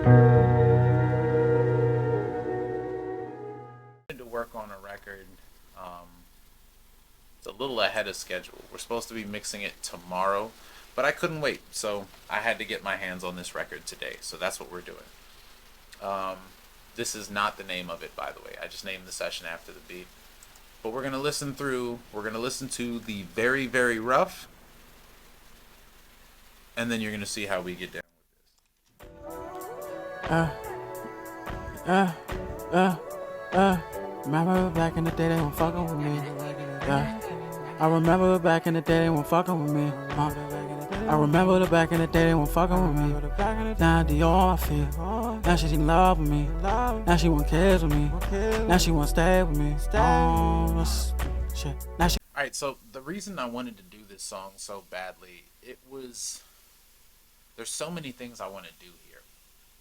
To work on a record. Um, it's a little ahead of schedule. We're supposed to be mixing it tomorrow, but I couldn't wait, so I had to get my hands on this record today. So that's what we're doing. Um, this is not the name of it, by the way. I just named the session after the beat. But we're gonna listen through. We're gonna listen to the very, very rough, and then you're gonna see how we get down Uh, uh, uh, uh. Remember back in the day they weren't fucking with me. Yeah. I remember back in the day they weren't fucking with me. I remember the back in the day they weren't fucking with me. Now Dior I feel. Now she's in love with me. Now she want kids with me. Now she want to stay with me. Shit. Now she. All right. So the reason I wanted to do this song so badly, it was there's so many things I want to do here,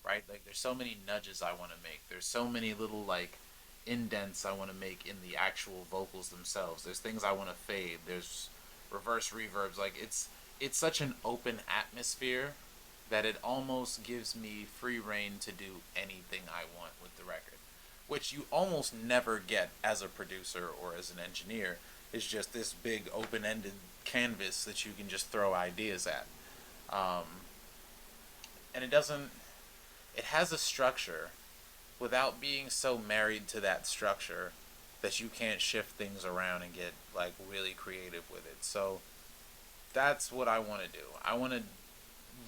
right? Like there's so many nudges I want to make. There's so many little like indents I want to make in the actual vocals themselves. There's things I want to fade. There's reverse reverbs. Like it's such an open atmosphere that it almost gives me free reign to do anything I want with the record, which you almost never get as a producer or as an engineer. It's just this big open-ended canvas that you can just throw ideas at. Um, and it has a structure without being so married to that structure that you can't shift things around and get like really creative with it. So that's what I want to do. I want to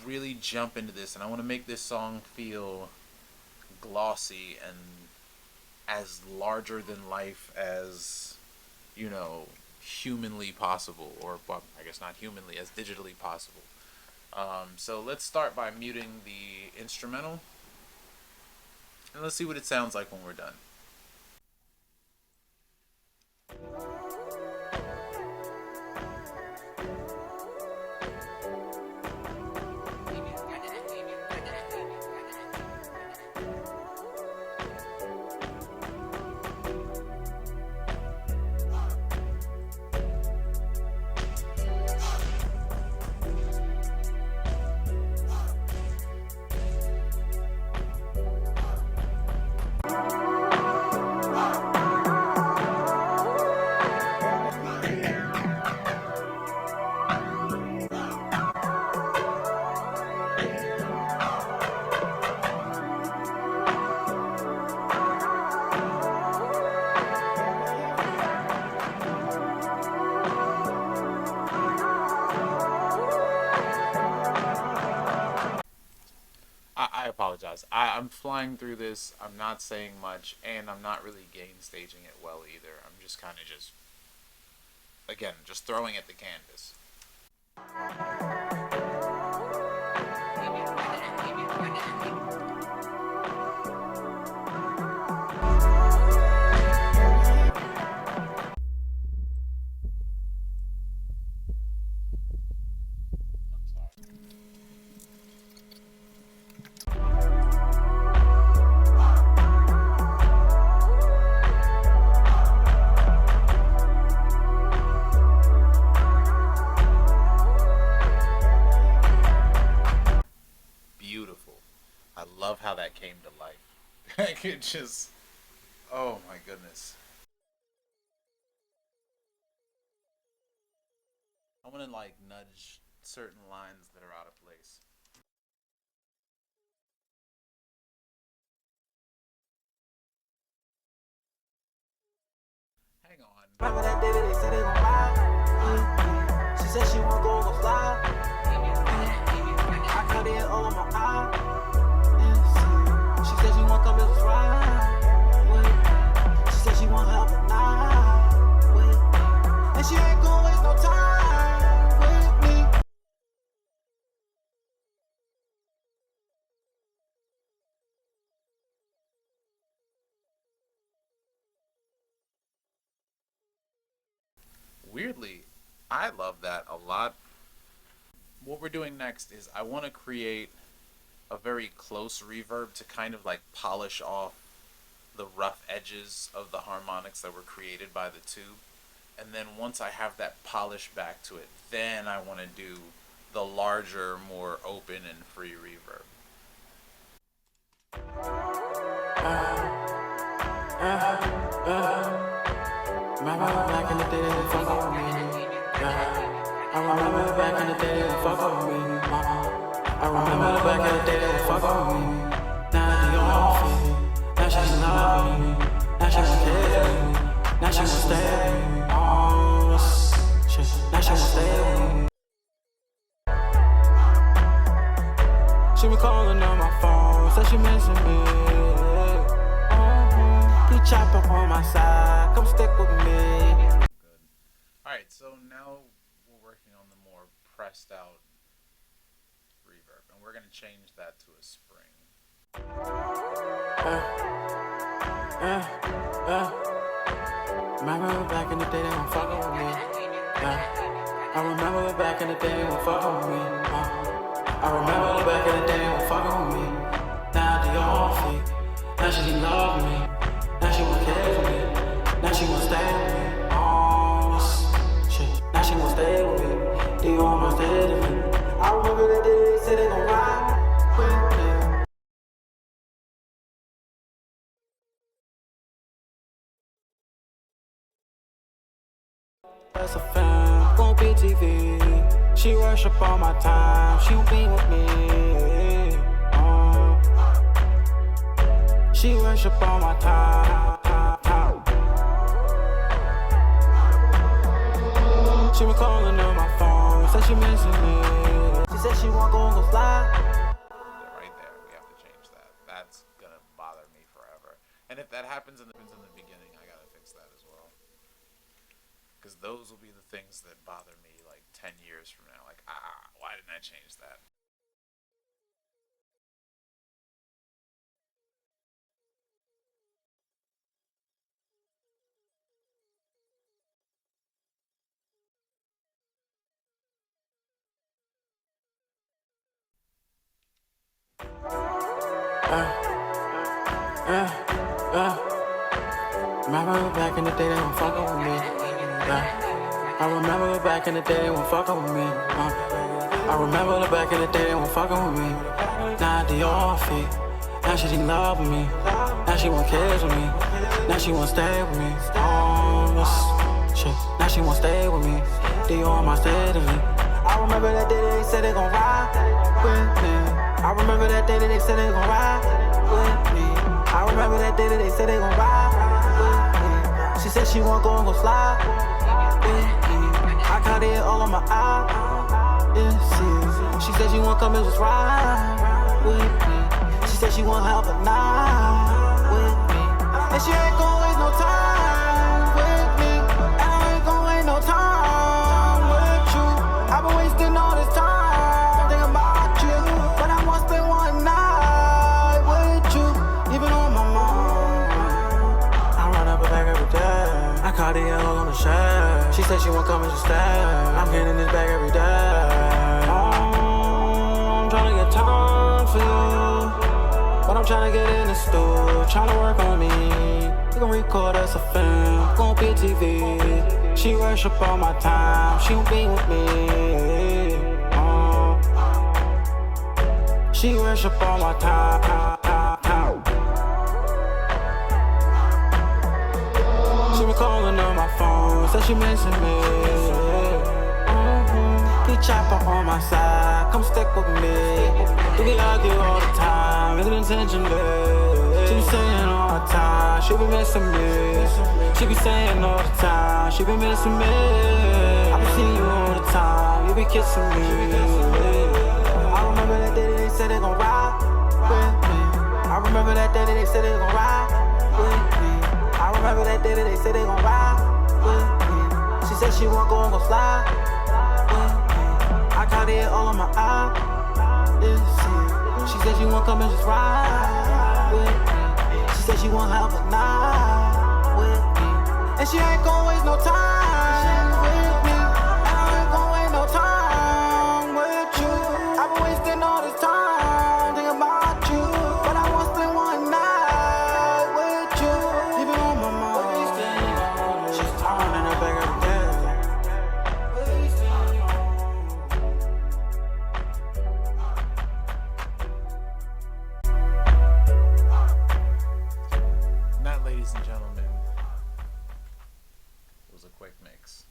really jump into this, and I want to make this song feel glossy and as larger than life as, you know, humanly possible, or well, I guess not humanly, as digitally possible. So let's start by muting the instrumental, and let's see what it sounds like when we're done. I apologize. I'm flying through this. I'm not saying much, and I'm not really gain staging it well either. I'm just kind of just, again, just throwing at the canvas. Beautiful. I love how that came to life. Like it just, oh my goodness. I want to like nudge certain lines that are out of place. Hang on. Remember that day that they said they gon' ride? She said she wanna go fly. I cut it all on my eye. She said she wanna come and ride. She said she wanna help at night. And she ain't gon' waste no time with me. Weirdly, I love that a lot. What we're doing next is I want to create a very close reverb to kind of like polish off the rough edges of the harmonics that were created by the tube. And then once I have that polish back to it, then I want to do the larger, more open and free reverb. Remember back in the day they would fuck with me. I remember back in the day they would fuck with me. I remember back in the day they would fuck with me. Now they on feet. Now she love me. Now she won't care me. Now she won't stay with me. Oh shit. Now she won't stay with me. She been calling on my phone, said she missing me. He chopper on my side, come stick with me. Good. Alright, so now we're working on the more pressed out reverb, and we're going to change that to a spring. Remember back in the day they were fucking with me. I remember back in the day they were fucking with me. I remember back in the day they were fucking with me. Now they all fake. Now she love me. Now she won't care for me. Now she won't stay with me. Oh shit. Now she won't stay with me. They almost dead to me. I remember that day they said they gon' ride with me. That's a fan, won't be TV. She worship all my time, she won't be with me. She worship all my time. She been calling on my phone, said she missing me. She said she won't go fly. Right there, we have to change that. That's going to bother me forever. And if that happens in the beginning, I got to fix that as well. Because those will be the things that bother me like 10 years from now. Like, why didn't I change that? Remember back in the day they were fucking with me. I remember back in the day they were fucking with me. I remember back in the day they were fucking with me. Now they all fake. Now she love me. Now she won't care with me. Now she won't stay with me. Oh shit. Now she won't stay with me. They all my stay to me. I remember that day they said they gon' ride with me. I remember that day that they said they gon' ride with me. I remember that day that they said they gon' ride with me. She said she won't go and go slide with me. I caught it all on my eye. Yeah, she said she won't come and just ride with me. She said she won't have a night with me. And she ain't gon' waste no time with me. And I ain't gon' waste no time with you. I've been wasting all this time thinking about you. But I want to spend one night with you. Even on my mind, I run up and back every day. I caught the yellow on the shade. She said she won't come and just stay. I'm getting this back every day. I'm trying to get time for you, but I'm trying to get in the store, trying to work on me. We gon' record us a film, gon' be TV. She worship all my time, she won't be with me. She worship all my time. She been calling on my phone, said she missing me. He chopper on my side, come stick with me. We can argue all the time, it's intentionally. She be saying all the time, she be missing me. She be saying all the time, she be missing me. I be seeing you all the time, you be kissing me. I remember that day that they said they gon' ride with me. I remember that day that they said they gon' ride with me. I remember that day that they said they gon' ride with me. She said she won't go and go slide with me. I got it all on my eye. She said she won't come and just ride with me. She said she won't have a night with me. And she ain't gon' waste no time with me. And I ain't gon' waste no time with you. I've been wasting all this time thinking about you. But I want to spend one night with you. Even on my mind, she's turning her back every day. quick mix.